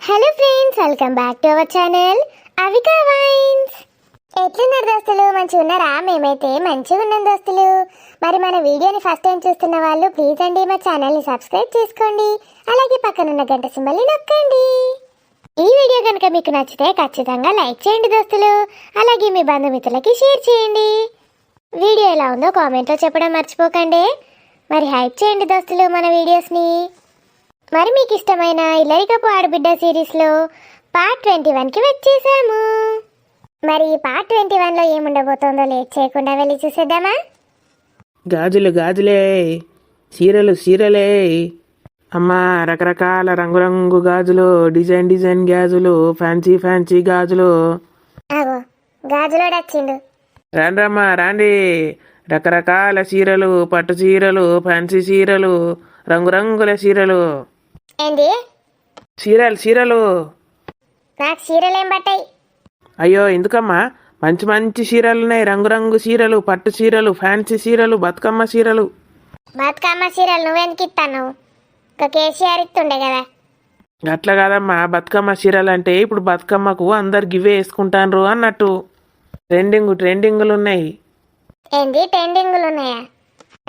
Hello friends, welcome back to our channel Avika wines. ఎట్లున్నారు దోస్తులు? మంచిగా ఉన్నారా? మేమైతే మంచిగా ఉన్నాం దోస్తులు. మరి మన వీడియోని ఫస్ట్ టైం చూస్తున్న వాళ్ళు ప్లీజ్ అండి మా ఛానల్ని సబ్స్క్రైబ్ చేసుకోండి, అలాగే పక్కన ఉన్న గంట సింబల్ని నొక్కండి. ఈ వీడియో కనుక మీకు నచ్చితే ఖచ్చితంగా లైక్ చేయండి దోస్తులు, అలాగే మీ బంధుమిత్రులకి షేర్ చేయండి. వీడియో ఎలా ఉందో కామెంట్లో చెప్పడం మర్చిపోకండి. మరి హైప్ చేయండి దోస్తులు మన వీడియోస్ని. మరి మీకు ఇష్టమైన ఇల్లరికపు ఆడబిడ్డ సిరీస్లో పార్ట్ 21కి వచ్చేసాము. మరి ఈ పార్ట్ 21లో ఏముండబోతోందో లేట్ చేయకుండా వెళ్ళి చూసేద్దామా? గాజులు గాజులే, చీరలు చీరలే, అమ్మా రకరకాల రంగురంగు గాజులు, డిజైన్ డిజైన్ గాజులు, ఫ్యాన్సీ ఫ్యాన్సీ గాజులు. ఆగో, గాజులోడు వచ్చిండు. రండ్రమ్మా రాండి. రకరకాల చీరలు, పట్టు చీరలు, ఫ్యాన్సీ చీరలు, రంగురంగుల చీరలు. ఏంది? చీరలు చీరలు. నాకు చీరలేం పట్టాయి. అయ్యో ఎందుకమ్మా, మంచి మంచి చీరలు ఉన్నాయి. రంగురంగు చీరలు, పట్టు చీరలు, ఫ్యాన్సీ చీరలు, బతుకమ్మ చీరలు. బతుకమ్మ చీరలు నువ్వెందుకు ఇస్తాను? ఒక కేసీఆర్ ఇస్తుండే కదా. అట్లా కాదమ్మా, బతుకమ్మ చీరలు అంటే ఇప్పుడు బతుకమ్మకు అందరు గివే వేసుకుంటాన్రు అన్నట్టు. ట్రెండింగులు ఉన్నాయి. ఏంది ట్రెండింగులు ఉన్నాయా?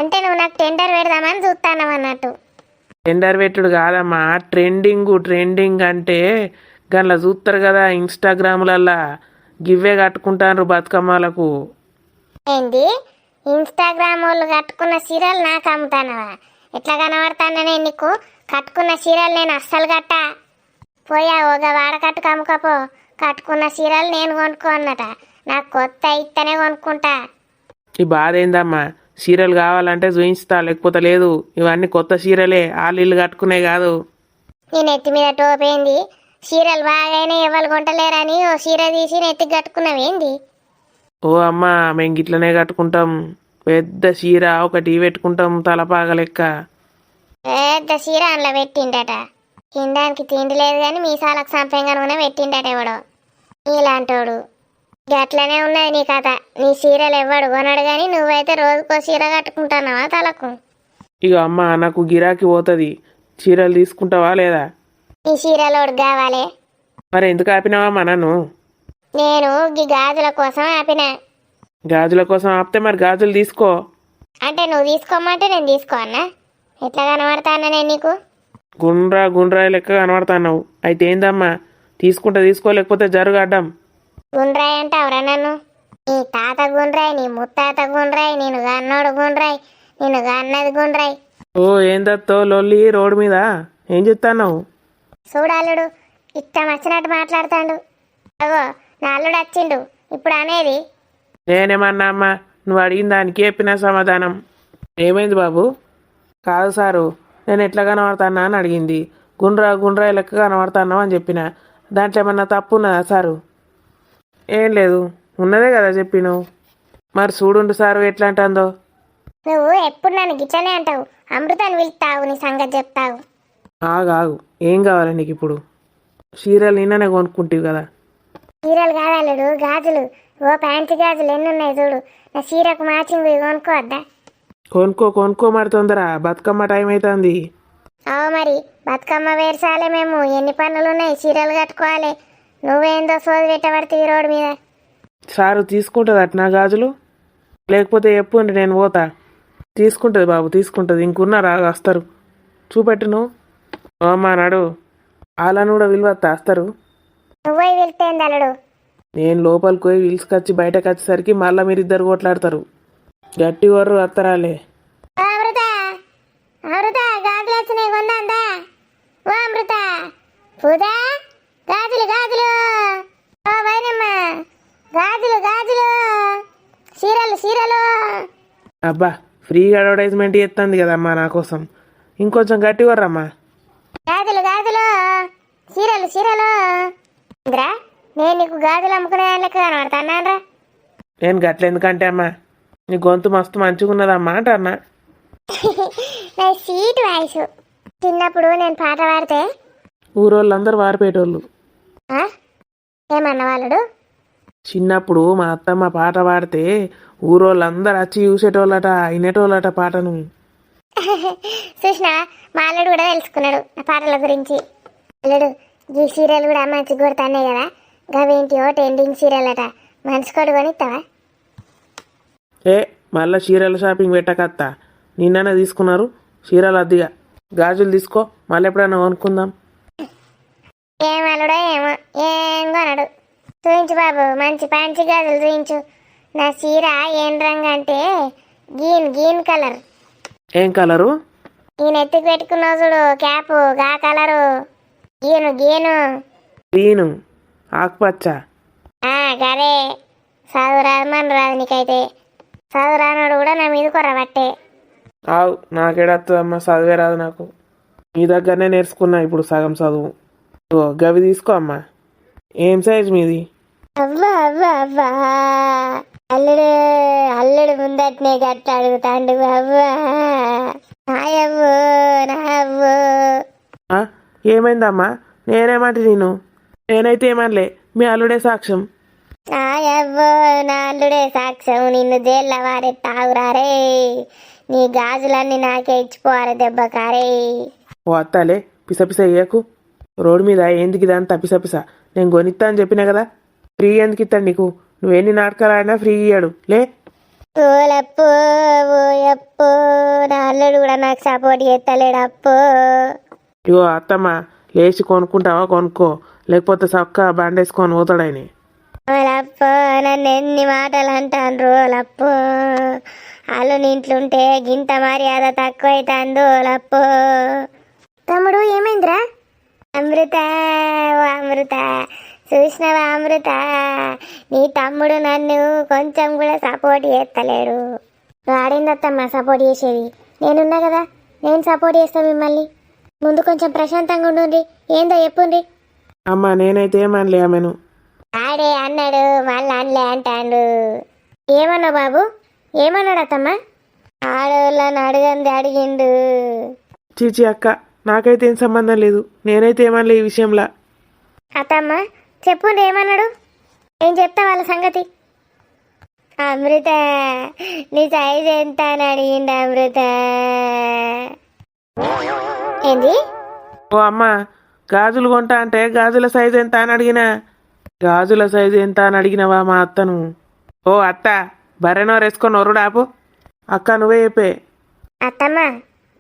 అంటే నువ్వు నాకు టెండర్ పెడదామని చూస్తాను అన్నట్టు. టెండర్ పెట్టుడు కాదమ్మా, ట్రెండింగ్ అంటే గట్లా చూస్తారు కదా ఇన్స్టాగ్రాములల్లా, గివ్వే కట్టుకుంటారు బతుకమ్మలకు. ఏంది? ఇన్స్టాగ్రామ్ వాళ్ళు కట్టుకున్న చీరలు నాకు అమ్ముతానవా? ఎట్లా కనబడతాననే నీకు? కట్టుకున్న చీరలు నేను అస్సలు కట్టా. పోయా ఒక వాడకట్టుకు అమ్ముకపో. కట్టుకున్న చీరలు నేను కొనుక్కో అన్నట. నాకు కొత్త ఇత్తనే కొనుక్కుంటా. ఈ బాధ ఏందమ్మా, చీరలు కావాలంటే చూయిస్తా, లేకపోతే లేదు. ఇవన్నీ కొత్త చీరలే, ఇల్లు కట్టుకునే కాదు. నీ నెత్తి మీద టోపేంది? చీరలు బాగానే ఎవరు కొంటలేరని ఓ చీర తీసి నెత్తికి కట్టుకున్నావేంది? ఓ అమ్మా, మేము గిట్లనే కట్టుకుంటాం. పెద్ద చీర ఒకటి పెట్టుకుంటాం, తలపాగ లెక్క. పెద్ద చీర అందులో పెట్టిండట. తినడానికి తిండి లేదు కానీ మీసాలకు సంపంగా నూనె పెట్టిండట ఎవడో. నీలాంటోడు. గట్లనే ఉన్నది నీ కథ. నీ చీరలు ఎవడు కొనడు కానీ నువ్వైతే రోజుకో చీర కట్టుకుంటున్నావా తలకు? ఇక అమ్మ నాకు గిరాకీ పోతుంది, చీరలు తీసుకుంటావా లేదా? నీ చీరలోడు కావాలి. మరి ఎందుకు ఆపినావమ్మా నన్ను? నేను ఈ గాజుల కోసం ఆపిన. గాజుల కోసం ఆపితే మరి గాజులు తీసుకో. అంటే నువ్వు తీసుకోమంటే నేను తీసుకోవన్నా? ఎట్లా కనబడతానా నేను నీకు? గుండ్రా లెక్క కనబడుతున్నావు. అయితే ఏందమ్మా, తీసుకో, లేకపోతే జరుగడ్డం. గుండ్రాయి అంటావురా నన్ను? నీ తాత గుండ్రాయి, నీ ముత్తాత గుండ్రాయి, నేను గన్నోడు గుండ్రాయి, నేను గన్నది గుండ్రాయి. ఓ ఏందత్తో లొల్లి రోడ్డు మీద? ఏం చెప్తాన్నావు? చూడాలుడు ఇష్టం వచ్చినట్టు మాట్లాడతాడు. అగో నా అల్లుడు వచ్చిండు ఇప్పుడు అనేది. నేనేమన్నా అమ్మా, నువ్వు అడిగిన దానికి చెప్పిన సమాధానం. ఏమైంది బాబు? కాదు సారు, నేను ఎట్లా కనబడతానా అని అడిగింది. గుండ్రా లెక్క కనబడతాన్నావు అని చెప్పిన. దాంట్లో ఏమన్నా తప్పు ఉన్నదా సారు? ఏం లేదు, ఉన్నదే కదా చెప్పినావు. మరి చూడుండు సారు ఎట్లా అంటుందో. నువ్వు ఎప్పుడు నన్ను గిట్లనే అంటావు. అమృతాన్ని పిలుస్తావు, నీ సంగతి చెప్తావు. ఆగు, ఏం కావాలి నీకు ఇప్పుడు? చీరలు నిన్ననే కొనుక్కుంటావు కదా. చీరలు కాదాలుడు, గాజులు. ఓ ఫ్యాన్సీ గాజులు ఎన్ని ఉన్నాయి చూడు. నా చీరకు మ్యాచింగ్ కొనుక్కోవద్దా? కొనుక్కో మరి తొందర, బతుకమ్మ టైం అవుతుంది. అవు మరి బతుకమ్మ వేర్చాలే మేము. ఎన్ని పనులు ఉన్నాయి, చీరలు కట్టుకోవాలి. నువ్వేందో సోది పెట్టబడితే ఈ రోడ్డు మీద. సారు తీసుకుంటుంది అట్నా గాజులు? లేకపోతే చెప్పుండి నేను పోతా. తీసుకుంటుంది బాబు, తీసుకుంటుంది. ఇంకున్నారా వస్తారు, చూపెట్టు నువ్వు. అమ్మా నాడు వాళ్ళని కూడా విలువత్తా వస్తారు. నువ్వే వెళ్తేంది అల్లుడు? నేను లోపలికి పోయి విలుసుకొచ్చి బయటకు వచ్చేసరికి మళ్ళీ మీరిద్దరు కొట్లాడతారు. గట్టి కొర్రు వస్తారాలే. అమృత, అమృత గాజులు వచ్చినాయి కొందా? ఓ అమృత, పూజా, గాజులు ఓ వైనమ్మ, గాజులు చీరలు. అబ్బా, ఫ్రీగా అడ్వర్టైజ్మెంట్ చేస్తుంది కదమ్మా నా కోసం. ఇంకొంచెం గట్టి కొర్రమ్మా. గాజులు చీరలు. ఇంద్రా, నేను నీకు గాజులు అమ్ముకునే లెక్క కనబడతానా? నేను గట్ల ఎందుకంటే అమ్మా, నీ గొంతు మస్తు మంచిగా ఉన్నదమ్మా అంటన్నా. నా సీట్ వాయిస్. చిన్నప్పుడు నేను పాట పాడితే ఊరోళ్ళందరూ వారిపేటోళ్ళు. ఏమన్నా వాళ్ళడు? చిన్నప్పుడు మా అత్తమ్మ పాట పాడితే ఊరోళ్ళందరూ వచ్చి చూసేటోళ్ళట, వినేటోళ్ళట పాటను. చూసినా మా అల్లుడు కూడా తెలుసుకున్నాడు నా పాటల గురించి. అల్లుడు ఈ సీరియల్ కూడా మంచి కొడుతున్నాయి కదా, గవేంటియో ట్రెండింగ్ సీరియల్ అట. మంచి కొడు కొనిస్తావా? ఏ మళ్ళా చీరల షాపింగ్ పెట్టకత్తా, నిన్ననే తీసుకున్నారు చీరలు అద్దిగా. గాజులు తీసుకో, మళ్ళీ ఎప్పుడైనా కొనుక్కుందాం. ఏం అల్లుడో ఏమో, ఏం కొనడు. చూయించు బాబు, మంచి పంచి గాజులు చూయించు. నా చీర ఏం రంగు అంటే గ్రీన్ కలర్. ఏం కలరు? ఈయన ఎత్తుకు పెట్టుకున్నావు చూడు క్యాప్, గా కలరు. గీను గ్రీను, ఆకుపచ్చ. గదే. చదువు రాదు మన రాదు నీకైతే. చదువు రానోడు కూడా నా మీద కొరబట్టే. ఆవు నాకేడత్తదమ్మా, చదివే రాదు నాకు. మీ దగ్గరనే నేర్చుకున్నా ఇప్పుడు సగం చదువు. ఓ గవి తీసుకో అమ్మా. ఏం సైజ్ మీది? అవ్వా అవ్వా అవ్వా, అల్లుడు ముందట్నే గట్ట అడుగుతాండు. అవ్వా నాయవ్వు నావ్వు. ఆ, ఏమైందమ్మా? నేనేమంటే నేనైతే ఏమనలే, మీ అల్లుడే సాక్ష్యం. నాయవ్వు నా అల్లుడే సాక్ష్యం. నిన్ను జైల్లో వాడెత్తావురారే. నీ గాజులన్నీ నాకే ఇచ్చిపోవాలి దెబ్బకారే. ఓ అత్తాలే, పిసపిస వేయకు. రోడ్డు మీద ఎందుకు ఇదంతా పిసపిస? నేను కొనిస్తా అని చెప్పినా కదా. ఫ్రీ ఎందుకు ఇస్తాను నీకు? నువ్వెన్ని నాటకాలు ఆడినా ఫ్రీ ఇయ్యాడు లే. ఓలప్పో ఓయప్పో, నా అల్లుడు కూడా నాకు సపోర్ట్ చేస్తలేడు అప్పో. ఇగో అత్తమ్మ, లేచి కొనుక్కుంటావా కొనుక్కో, లేకపోతే చక్క బండేసుకొని పోతాడని. ఓలప్పో, నన్ను ఎన్ని మాటలు అంటాను రోలప్పో. అల్లుని ఇంట్లుంటే గింత మర్యాద తక్కువ అవుతాందో ఓలప్పో. తమ్ముడు ఏమైందిరా? అమృత, ఓ అమృత, చూసినవా అమృత? నీ తమ్ముడు నన్ను కొంచెం కూడా సపోర్ట్ చేస్తలేడు. వాడిందత్తమ్మ సపోర్ట్ చేసేది? నేనున్నా కదా, నేను సపోర్ట్ చేస్తాను మిమ్మల్ని. ముందు కొంచెం ప్రశాంతంగా ఉండండి. ఏందో చెప్పుండ్రి. అమ్మ నేనైతే ఏమనలే ఆమెను. ఆడే అన్నాడు, మళ్ళీ అనలే అంటాడు. ఏమన్నావు బాబు? ఏమన్నాడు అత్తమ్మ? ఆడోళ్ళని అడగంది అడిగిండు. చీచి అక్క, నాకైతే ఏం సంబంధం లేదు. నేనైతే ఏమనలే ఈ విషయంలో. అత్తమ్మ చెప్పుండ్రి ఏమన్నాడు? ఏం చెప్తా వాళ్ళ సంగతి. అమృత, నీ సైజ్ ఎంత అని అడిగిండు అమృత. ఏంది? ఓ అమ్మ, గాజులు కొంటా అంటే గాజుల సైజు ఎంత అని అడిగినా. గాజుల సైజు ఎంత అని అడిగినవా మా అత్తను? ఓ అత్త, బర్రెనో వేసుకొని ఒరుడాపు. అక్క నువ్వే చెప్పే. అత్తమ్మ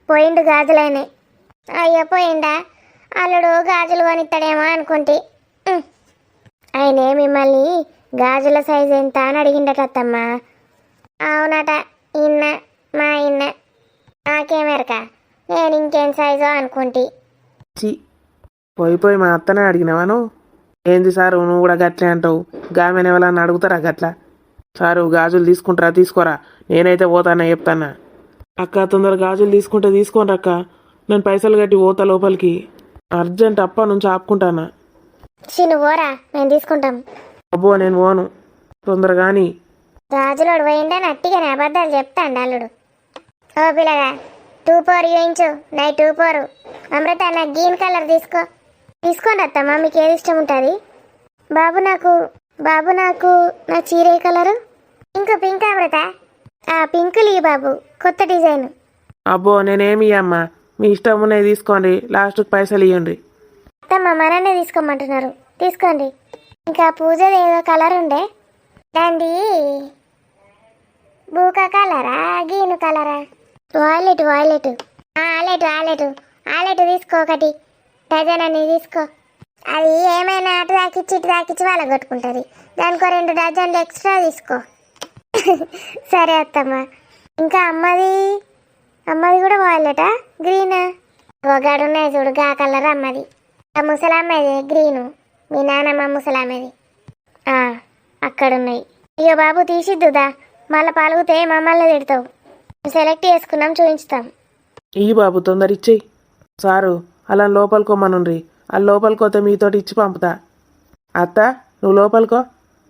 పోయిండు గాజులైనా. అయ్యో పోయిండా? అల్లుడు గాజులు కొనిస్తాడేమో అనుకుంటే ఆయనే మిమ్మల్ని గాజుల సైజు ఎంత అని అడిగిండట అత్తమ్మ. అవునట, మా ఇన్న. నాకేమెరక, నేను ఇంకేం సైజో అనుకుంటే. చి, పోయి మా అత్తనే అడిగినావా నువ్వు? ఏంది సారు నువ్వు కూడా గట్లే అంటావు? గామెను ఎవరన్నా అడుగుతారా గట్లా? సారు గాజులు తీసుకుంటారా? తీసుకోరా, నేనైతే పోతానా చెప్తానా. అక్క తొందర గాజులు తీసుకుంటే తీసుకోండి అక్క, నేను పైసలు కట్టి పోతా లోపలికి. అర్జెంట్ అప్ప నుంచి ఆపుకుంటానా. నువ్వు పోరా, మేము తీసుకుంటాం. అబ్బో నేను పోను, తొందరగాని. గాజులోడు పోయిండా నట్టిగానే అబద్ధాలు చెప్తాండు అల్లుడు. ఓ పిల్లగా, 2-4 చూయించు. నై 2-4. అమృత నాకు గ్రీన్ కలర్ తీసుకోండి అత్తమ్మ, మీకు ఏది ఇష్టం ఉంటుంది. బాబు నాకు నా చీర కలరు పింక్ అమృత. పింకులు ఈ బాబు, కొత్త డిజైన్. అబ్బో నేనేమి అమ్మా, మీ ఇష్టం ఉన్నాయి తీసుకోండి, లాస్ట్కి పైసలు ఇవ్వండి. అత్తమ్మ మననే తీసుకోమంటున్నారు, తీసుకోండి. ఇంకా పూజది ఏదో కలర్ ఉండే, దాంది బూకా కలరా గీను కలరా? వాయిలెట్ ఆలెట్ తీసుకో. ఒకటి డజన్ అని తీసుకో. అది ఏమైనా అటు తాకిచ్చి వాళ్ళ కొట్టుకుంటుంది. దానికో 2 డజన్లు ఎక్స్ట్రా తీసుకో. సరే అత్తమ్మ. ఇంకా అమ్మది కూడా వాయిలెటా గ్రీనా? ఒకగాడు ఉన్నాయి చూడు, గా కలర్ అమ్మది. ఆ ముసలమ్మది గ్రీను, మీ నాన్నమ్మ ముసలమ్మది. అక్కడున్నాయి. ఇక బాబు తీసిద్దుదా, మళ్ళీ పలుగుతే మమ్మల్ని తిడతావు. సెలెక్ట్ చేసుకున్నాం, చూపించుతాం. ఈ బాబు తొందర ఇచ్చేయి. సారు అలా లోపలికోమనుండ్రి, ఆ లోపలికోతే మీతోటి ఇచ్చి పంపుతా. అత్త నువ్వు లోపలికో.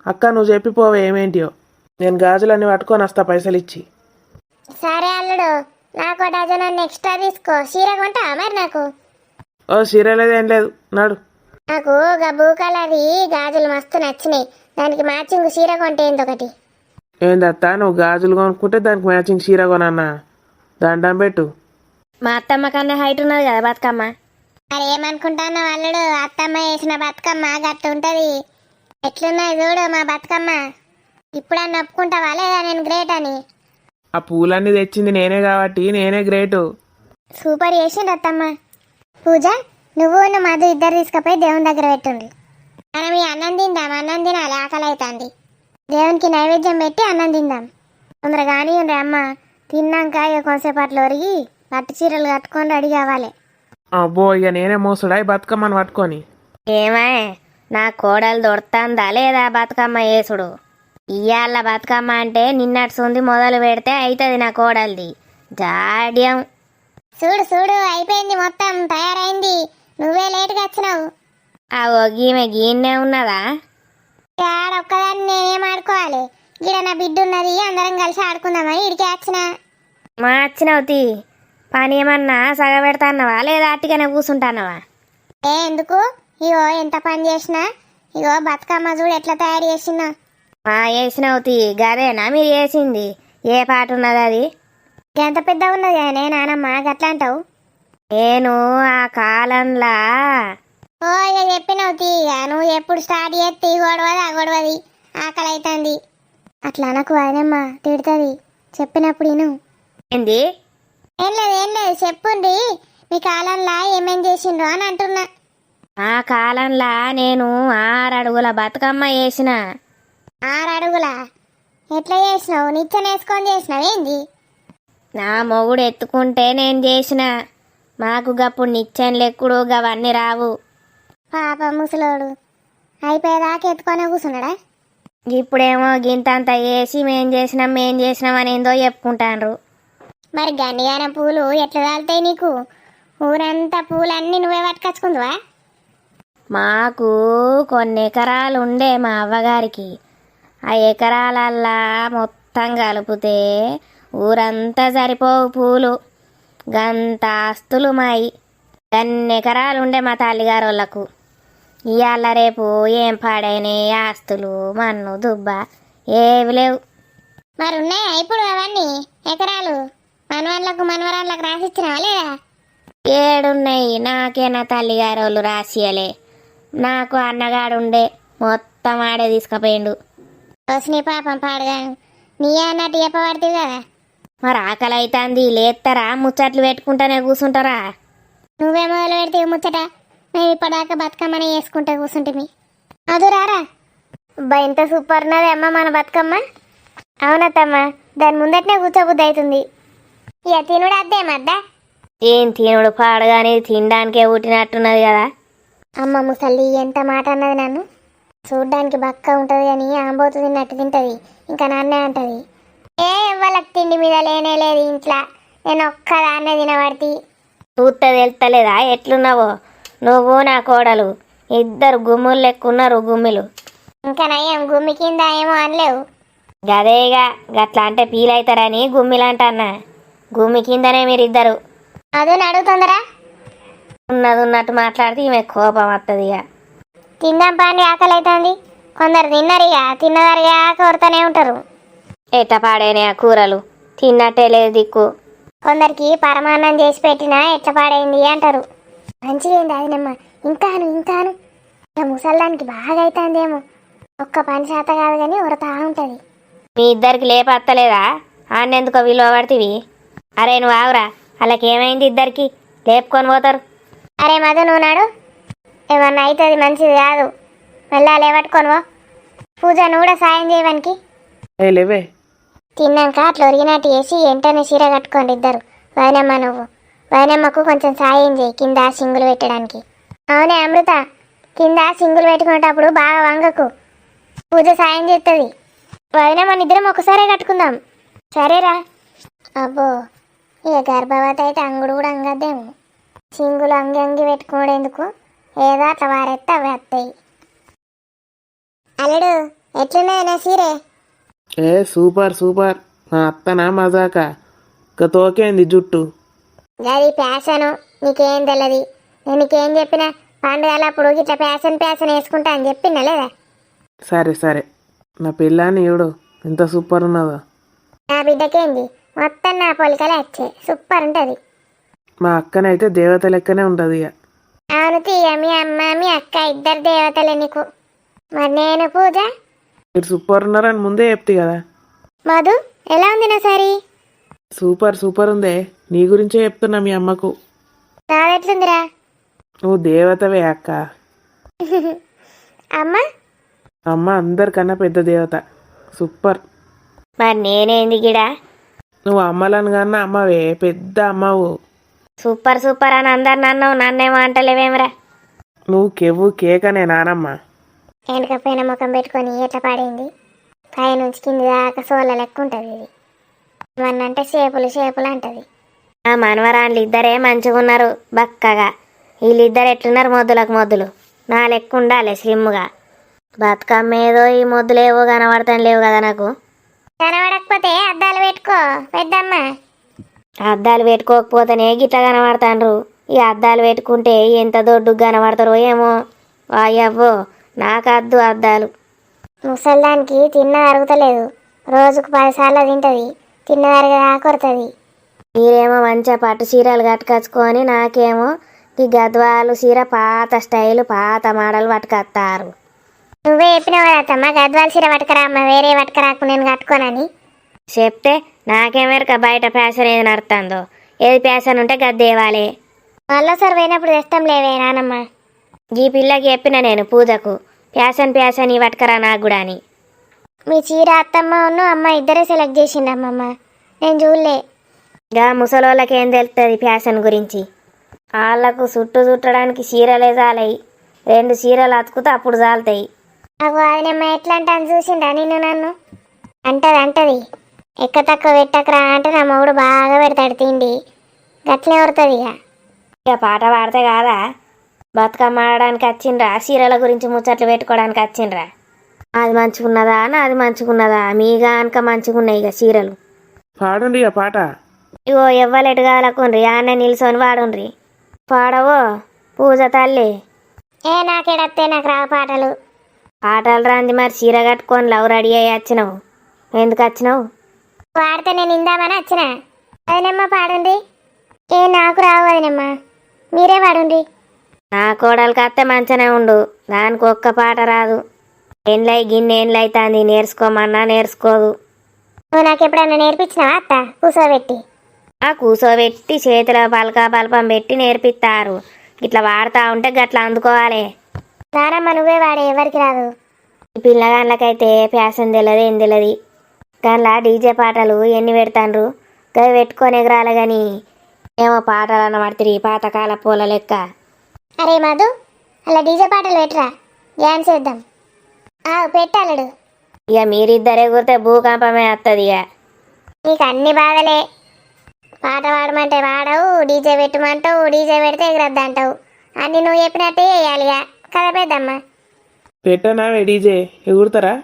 అక్క నువ్వు చెప్పిపోవే ఏమేంటియో, నేను గాజులన్నీ పట్టుకొని వస్తా పైసలు ఇచ్చి. సరే అల్లుడు, నాకు డజన్ అన్ని ఎక్స్ట్రా తీసుకో. చీర కొంటావా మరి నాకు? ఓ చీర లేదేం లేదు, నాడు. నాకు గబ్బు కలర్ది గాజులు మస్తు నచ్చినాయి, దానికి మ్యాచింగ్ చీర కొంటే ఒకటి. ఏందత్త నువ్వు గాజులు కొనుక్కుంటే దానికి మ్యాచింగ్ చీర కొనన్నా? దండం పెట్టు. మా అత్తమ్మ కన్నా హైట్ ఉన్నది కదా బతుకమ్మ, మరి ఏమనుకుంటాను అల్లుడు, అత్తమ్మ వేసిన బతుకమ్మ గట్టుంటది. ఎట్లున్నది చూడు మా బతుకమ్మ. ఇప్పుడన్నా ఒప్పుకుంటావా లేదా నేను గ్రేట్ అని? ఆ పూలన్నీ తెచ్చింది నేనే కాబట్టి నేనే గ్రేటు. సూపర్ చేసిండు అత్తమ్మ. పూజ, నువ్వు మధు ఇద్దరు తీసుకుపోయి దేవుని దగ్గర పెట్టుండ్రి. మనం ఈ అన్నం తిందాం, అన్నం తినాలి, ఆకలి అవుతుంది. దేవునికి నైవేద్యం పెట్టి అన్నం తిందాం. తొందరగా కానివ్వండి అమ్మ. తిన్నాక ఇక కొంతసేపట్లో ఒరిగి పట్టు చీరలు కట్టుకొని రెడీ కావాలి. అబ్బో ఇక నేనే మోసుడా ఈ బతుకమ్మని పట్టుకొని. ఏమై నా కోడలు దొరుకుతుందా లేదా బతుకమ్మ యేసుడు? ఇయ్యాల బతుకమ్మ అంటే నిన్నటి సుంది మొదలు పెడితే అవుతుంది నా కోడలిది జాడ్యం. చూడు చూడు, అయిపోయింది, మొత్తం తయారైంది. నువ్వే లేటుగా వచ్చినావు. ఆ ఒగ్గీమె గీన్నే ఉన్నదా? ఆడ ఒక్కదాన్ని నేనేం ఆడుకోవాలి? ఈడ నా బిడ్డ ఉన్నది, అందరం కలిసి ఆడుకుందామని ఇడికే వచ్చిన. మా వచ్చినవు తీ. పని ఏమన్నా సగబెడతాన్నవా లేదా అట్టిగానే కూర్చుంటానవా? ఎందుకు? ఇగో ఎంత పని చేసినా, ఇగో బతుకమ్మ చూడు ఎట్లా తయారు చేసినా. మా వేసినవు తీ. గదేనా మీరు వేసింది? ఏ పాట ఉన్నది అది? ఎంత పెద్ద ఉన్నది కానీ నానమ్మ గట్లా అంటావు? నేను ఆ కాలంలా ఓ ఇక చెప్పినావు తీయ. నువ్వు ఎప్పుడు స్టార్ట్ చేస్తే ఈ గొడవది ఆ గొడవది, ఆకలి అవుతుంది. అట్లా అనకు, ఆయనమ్మ తిడుతుంది. చెప్పినప్పుడు విను. ఏంది? ఏం లేదు చెప్పుండ్రి. మీ కాలంలో ఏమేం చేసిండ్రు అని అంటున్నా. ఆ కాలంలా నేను 6 అడుగుల బతుకమ్మ వేసిన. 6 అడుగులా? ఎట్లా చేసినావు? నిచ్చెనేసుకొని చేసినావు ఏంది? నా మొగుడు ఎత్తుకుంటే నేను చేసిన. మాకు గప్పుడు నిచ్చెన్ లెక్కుడు గవన్నీ రావు. పాప ముసలోడు అయిపోయేదాకా ఎత్తుకొనే కూర్చున్నాడా? ఇప్పుడేమో గింతంత వేసి మేం చేసినాం అని ఏందో చెప్పుకుంటాన్రు. మరి గండిగాన పూలు ఎట్లా తాలుతాయి నీకు? ఊరంతా పూలన్నీ నువ్వే పట్టుకొచ్చుకుందువా? మాకు కొన్ని ఎకరాలు ఉండే మా అవ్వగారికి. ఆ ఎకరాలల్లా మొత్తం కలిపితే ఊరంతా సరిపోవు పూలు. గంత ఆస్తులు మాయి. అన్ని ఎకరాలు ఉండే మా తల్లిగారు వాళ్ళకు. ఇవాళ రేపు ఏం పాడైనాయి ఆస్తులు, మన్ను దుబ్బ ఏవి లేవు. మరి ఉన్నాయా ఇప్పుడు అవన్నీ ఎకరాలు? మనవాళ్ళకు మనవరాళ్ళకు రాసిచ్చినావా లేదా? ఏడున్నాయి? నాకే నా తల్లిగారు వాళ్ళు రాసియలే. నాకు అన్నగాడుండే, మొత్తం ఆడే తీసుకుపోయిండు. వసిని పాపం పాడుగాను. నీ అన్నట్టు చెప్పబడుతుంది కదా. మరి ఆకలి అవుతుంది, లేస్తారా? ముచ్చట్లు పెట్టుకుంటానే కూర్చుంటారా? నువ్వే మొదలు పెడితే ముచ్చట. మేము ఇప్పటిదాకా బతుకమ్మని వేసుకుంటే కూర్చుంటే అదు రారా. అబ్బా ఎంత సూపర్ ఉన్నది అమ్మ మన బతుకమ్మ. అవునత్తమ్మ, దాని ముందటనే కూర్చోబుద్ది అవుతుంది. ఇక తినుడు అద్దే మద్దా. ఏం తినుడు పాడుగాని తినడానికే పుట్టినట్టున్నది కదా. అమ్మ ముసలి ఎంత మాట అన్నది నన్ను. చూడ్డానికి బక్క ఉంటుంది కానీ ఆంబోతు తిన్నట్టు తింటది. ఇంకా నన్నే అంటది. ఏ వాళ్ళకి తిండి మీద లేనే లేదు ఇంట్లో. నేను ఒక్కదాన్నే తినబడితే. చూస్తే తెలుస్తలేదా ఎట్లున్నావో? నువ్వు నా కోడలు ఇద్దరు గుమ్ములు లెక్కున్నారు, గుమ్మిలు. ఇంకా నయ్యం గుమ్మి కింద ఏమో అనలేవు. గదేగా గట్లా అంటే ఫీల్ అవుతారని గుమ్మిలంటన్నా. గుమ్మి కిందనే మీరిద్దరు. అదే అడుగుతుందరా. ఉన్నది ఉన్నట్టు మాట్లాడితే ఈమె కోపం వస్తుంది. ఇక తిందాం పాండి, ఆకలి అవుతుంది. కొందరు తిన్నారు, ఇక తిన్నదారుగా కోరుతూనే ఉంటారు. ఎట్ట పాడైనా కూరలు తిన్నట్టే లేదు దిక్కు. కొందరికి పరమాన్నం చేసి పెట్టినా ఎట్లా పాడైంది అంటారు. మంచిగా అదినమ్మ. ఇంకాను ఇక ముసల్దానికి బాగా అవుతుందేమో. ఒక్క పని శాత కాదు కానీ ఉరతా ఉంటుంది. మీ ఇద్దరికి లేపత్తలేదా? ఆన్నెందుకో విలువ పడుతుంది. అరే నువ్వు ఆవురా, వాళ్ళకి ఏమైంది? ఇద్దరికి లేపుకొని పోతారు. అరే మధు, నువ్వు నాడు. ఏమన్నా అవుతుంది, మంచిది కాదు. మళ్ళా లేవట్టుకొనివో. పూజ నువ్వు కూడా సాయం చేయడానికి. లేవే. తిన్నాక అట్లా ఒరిగినట్టు వేసి వెంటనే చీర కట్టుకోండి ఇద్దరు. వైనమ్మ నువ్వు, వైనమ్మకు కొంచెం సాయం చేయి కింద సింగులు పెట్టడానికి. అవునే అమృత, కింద సింగులు పెట్టుకునేటప్పుడు బాగా వంగకు. పూజ సాయం చేస్తుంది. వైనమ్మని ఇద్దరం ఒకసారే కట్టుకుందాం. సరేరా. అబ్బో, ఇక గర్భవతి అయితే అంగుడు కూడా అంగద్దేమో. సింగులు అంగి పెట్టుకోడేందుకు? ఏదో అట్లా వారెత్తే అవి వస్తాయి. అల్లుడు ఎట్లున్నాయి నా సీరే? ఏ సూపర్ సూపర్. మా అత్తనా మజాక. ఇక తోకేంది జుట్టు. గది ప్యాషను, నీకేం తెలియదు. నేను నీకేం చెప్పినా పండుగలప్పుడు ఇట్లా ప్యాషన్ వేసుకుంటా అని చెప్పినా లేదా? సరే సరే. నా పిల్లాన్ని చూడు ఎంత సూపర్ ఉన్నదో. నా బిడ్డకేంది, మొత్తం నా పొలికలే వచ్చాయి. సూపర్ ఉంటుంది. మా అక్కనైతే దేవత లెక్కనే ఉంటుంది. ఇక తీయ మీ అమ్మ మీ అక్క ఇద్దరు దేవతలే నీకు. మరి నేను పూజ మీరు సూపర్ ఉన్నారని ముందే చెప్తి కదా. మధు ఎలా ఉంది నా సారీ? సూపర్ ఉందే. నీ గురించే చెప్తున్నా మీ అమ్మకు. నాదెట్లుందిరా? నువ్వు దేవతవే అక్క. అమ్మ అమ్మ అందరికన్నా పెద్ద దేవత. సూపర్. మరి నేనేంది గిడా? నువ్వు అమ్మలను కన్నా అమ్మవే, పెద్ద అమ్మవు. సూపర్ అని అందరు నన్నేమో అంటలేవేమిరా? నువ్వు కెవ్వు కేకనే నానమ్మ. వెనకపోయిన ముఖం పెట్టుకొని ఎట్లా పాడింది? పైనుంచి కింది దాకా సోళ్ళ లెక్క ఉంటుంది ఇది. ఏమన్నంటే చేపులు అంటది. ఆ మనవరాళ్ళు ఇద్దరే మంచిగా ఉన్నారు బక్కగా. వీళ్ళిద్దరు ఎట్లున్నారు మొద్దులు. నా లెక్క ఉండాలి స్లిమ్గా. బతుకమ్మ ఏదో ఈ మొద్దులేవో కనబడతాను లేవు కదా నాకు. కనబడకపోతే అద్దాలు పెట్టుకో పెద్దమ్మ. అద్దాలు పెట్టుకోకపోతేనే గిట్లా కనబడతాండ్రు. ఈ అద్దాలు పెట్టుకుంటే ఎంత దొడ్డుగా కనబడతారో ఏమో. వాయవ్వో నాకద్దు అద్దాలు. ముసల్దానికి తిన్నది అరుగుతలేదు. రోజుకు 10 సార్లు తింటది. తిన్నది అరగదా కొడుతుంది. మీరేమో మంచిగా పట్టు చీరలు కట్టుకొచ్చుకొని నాకేమో ఈ గద్వాలు చీర పాత స్టైలు పాత మోడల్ పట్టుకొస్తారు. నువ్వే చెప్పినావు కదా అత్తమ్మ గద్వాల చీర పట్టుకరా అమ్మ, వేరే పట్టుకరాకు నేను కట్టుకోనని. చెప్తే నాకేమెరక బయట ఫ్యాషన్ ఏది నడుతుందో. ఏది ఫ్యాషన్ ఉంటే గద్దేవాలి. మళ్ళీసారి పోయినప్పుడు తెస్తాం లేవే నానమ్మ. ఈ పిల్లకి చెప్పిన నేను పూజకు ఫ్యాషన్ ఈ పట్టుకరా నాకు కూడా అని. మీ చీర అత్తమ్మ ఉన్ను అమ్మ ఇద్దరే సెలెక్ట్ చేసిండమ్మమ్మ, నేను చూడలే. గా ముసలోళ్ళకి ఏం తెలుస్తుంది ఫ్యాషన్ గురించి? వాళ్ళకు చుట్టడానికి చీరలే చాలయి. 2 చీరలు అతుకుతే అప్పుడు చాలుతాయి. నాకు అదినమ్మ ఎట్లా అంటాను చూసిండా నిన్ను నన్ను? అంటది ఎక్క తక్కువ పెట్టకరా అంటే నా మొగుడు బాగా పెడతాడు తిండి. గట్లే ఉడుతుంది ఇక పాట పాడితే కాదా? బతుకమ్మ ఆడడానికి వచ్చిండ్రా, చీరల గురించి ముచ్చట్లు పెట్టుకోవడానికి వచ్చిండ్రా? అది మంచిగున్నదా నాది మంచిగున్నదా? మీగా అనక మంచిగున్నాయి ఇక చీరలు. పాడండి ఆ పాట. ఇగో ఎవ్వలెటు కాలకుండ్రి, ఆనే నిల్సొని వాడుండ్రి. పాడవో పూజ తల్లి. నాకేడత్తే నాకు రావు పాటలు. పాటలు రాంది మరి చీర కట్టుకొని లవ్ రెడీ అయ్యి వచ్చినావు. ఎందుకు వచ్చినావు? పాడితే నేను ఇందామని వచ్చిన. అదినమ్మ పాడండి. నాకు రావు అదినమ్మ, మీరే పాడండి. నా కోడలికి అత్తే మంచిగానే ఉండు, దానికి ఒక్క పాట రాదు. గిన్నె అవుతుంది నేర్చుకోమన్నా నేర్చుకోదు. నువ్వు నాకు ఎప్పుడన్నా నేర్పించినావా అత్త కూర్చోబెట్టి? ఆ కూసోబెట్టి చేతిలో బల్పం పెట్టి నేర్పిస్తారు. ఇట్లా వాడుతూ ఉంటే గట్లా అందుకోవాలి. నానమ్మ నువ్వే వాడే, ఎవరికి రాదు. ఈ పిల్లగాళ్ళకైతే ఫ్యాషన్ తెలియదు ఏం తెలియదు. దానిలో డీజే పాటలు ఎన్ని పెడతాండ్రు, గవి పెట్టుకొని ఎగరాలి కానీ ఏమో పాటలు అన్నమాడుతుంది పాతకాల పూల లెక్క. అరే మధు అలా డీజే పాటలు పెట్టరా, డ్యాన్స్ చేద్దాం. పెట్టాలడు. ఇక మీరిద్దరే కురితే భూకంపమే వస్తుంది. ఇక నీకు అన్ని బాధలే. పాట పాడమంటే వాడవు, డీజే పెట్టమంటావు, డీజే పెడితే ఎగరద్దు అంటావు. అన్ని నువ్వు చెప్పినట్టే వేయాలి కదా పెద్దమ్మ. పెట్టనా డీజే ఎగురుతారా?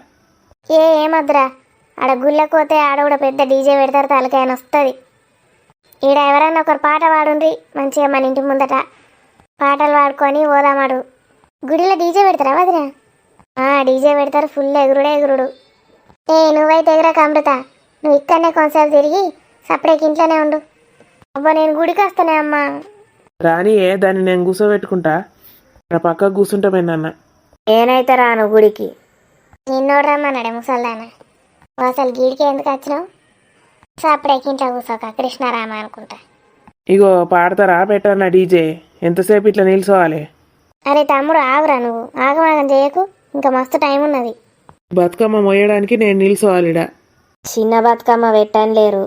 ఏమొద్దురా, ఆడ గుళ్ళకి పోతే ఆడ కూడా పెద్ద డీజే పెడతారు, తలకాయన వస్తుంది. ఈడ ఎవరన్నా ఒకరు పాట పాడుండ్రి మంచిగా మన ఇంటి ముందట. పాటలు పాడుకొని పోదామాడు. గుడిలో డీజే పెడతారా వదిన? డీజే పెడతారు, ఫుల్ ఎగురుడు. నువ్వైతే ఎగురక అమృత, నువ్వు ఇక్కడనే కొంచెం తిరిగి సపరేట్ ఇంట్లోనే ఉండు. అబ్బా నేను గుడికి వస్తానే అమ్మా. రానియే, దాన్ని నేను కూర్చోబెట్టుకుంటా. నా పక్కకు కూర్చుంటామేనన్న. నేనైతే రాను గుడికి. నిన్నోడు రమ్మన్నాడే ముసల్దాన. అసలు గీడికి ఎందుకు వచ్చినావు? సపరేట్ ఇంట్లో కూర్చోక కృష్ణారామ అనుకుంటా. ఇగో పాడతారా పెట్టన్నా డీజే? ఎంతసేపు ఇట్లా నిల్చోవాలి? అరే తమ్ముడు ఆగురా, నువ్వు ఆగమాగం చేయకు, ఇంకా మస్తు టైం ఉన్నది. బతుకమ్మ మోయడానికి నేను నిల్చోవాలిడా. చిన్న బతుకమ్మ పెట్టని లేరు.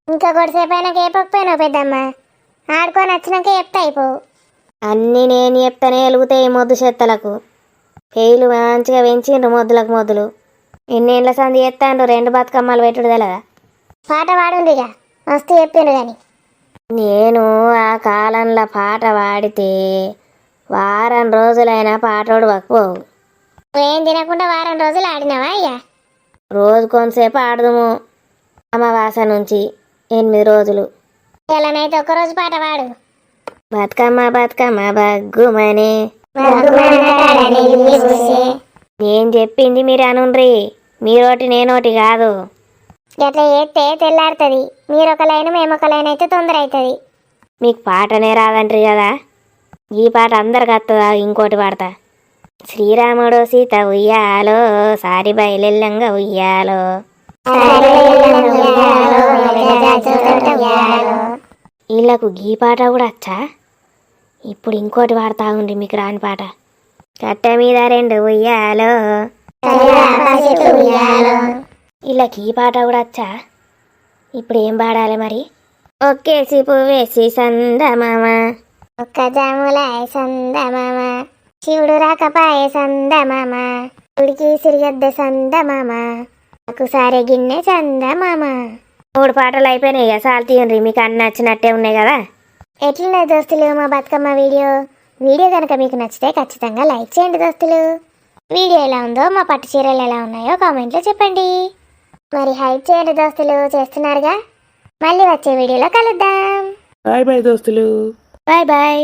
ఇంకా కొద్దిసేపు అయినాక ఏపకపోయినావు పెద్దమ్మ, ఆడుకొని వచ్చినాక చెప్తా అయిపోవు. అన్నీ నేను చెప్తానే వెలుగుతాయి ఈ మొద్దు చెత్తలకు. పేలు మంచిగా పెంచిండ్రు మొద్దులకు. ఎన్నేళ్ళ సంది ఎత్తాండ్రు 2 బతుకమ్మలు పెట్టుడు తెలదా? పాట పాడుంది ఇక మస్తు చెప్పిండు కానీ. నేను ఆ కాలంలో పాట పాడితే వారం రోజులైనా పాటోడు వక్కుపోవు. నువ్వేం తినకుండా వారం రోజులు ఆడినావా అయ్యా? రోజు కొంతసేపు ఆడదుము. అమావాస నుంచి 8 రోజులు. ఎలానైతే ఒక్కరోజు పాట పాడు. బతుకమ్మ బగ్గుమనే. నేను చెప్పింది మీరు అనుండ్రి, మీరోటి నేనోటి కాదు. ఎట్లా చేస్తే తెల్లారుతుంది. మీరు ఒక లైన్ మేము ఒక లైన్ అయితే తొందర అవుతుంది. మీకు పాటనే రాదంట్రి కదా. ఈ పాట అందరికి వస్తుందా? ఇంకోటి పాడతా. శ్రీరాముడు సీత ఉయ్యాలో సారి బయలెల్లంగా ఉయ్యాలో. వీళ్ళకు గీ పాట కూడా వచ్చా? ఇప్పుడు ఇంకోటి పాడతా ఉండి మీకు రాని పాట. కట్ట మీద రెండు ఉయ్యాలో. వీళ్ళకి ఈ పాట కూడా వచ్చా? ఇప్పుడు ఏం పాడాలి మరి? ఒక్కేసి పువ్వేసి సందమామ. ఒక్క జాములాయ సందమామ, శివుడు రాకపాయ సందమామ, ఉడికి సిరిగద్ద సందమామ, నాకు సారే గిన్నె చందమామ. 3 పాటలు అయిపోయినాయి కదా, చాలు తీయండి. మీకు అన్ని నచ్చినట్టే ఉన్నాయి కదా. ఎట్లున్నాయి దోస్తులు మా బతుకమ్మ వీడియో కనుక మీకు నచ్చితే ఖచ్చితంగా లైక్ చేయండి దోస్తులు. వీడియో ఎలా ఉందో, మా పట్టు చీరలు ఎలా ఉన్నాయో కామెంట్లో చెప్పండి. మరి హైప్ చేయండి దోస్తులు, చేస్తున్నారుగా. మళ్ళీ వచ్చే వీడియోలో కలుద్దాం. బాయ్ బాయ్ దోస్తులు. Bye bye.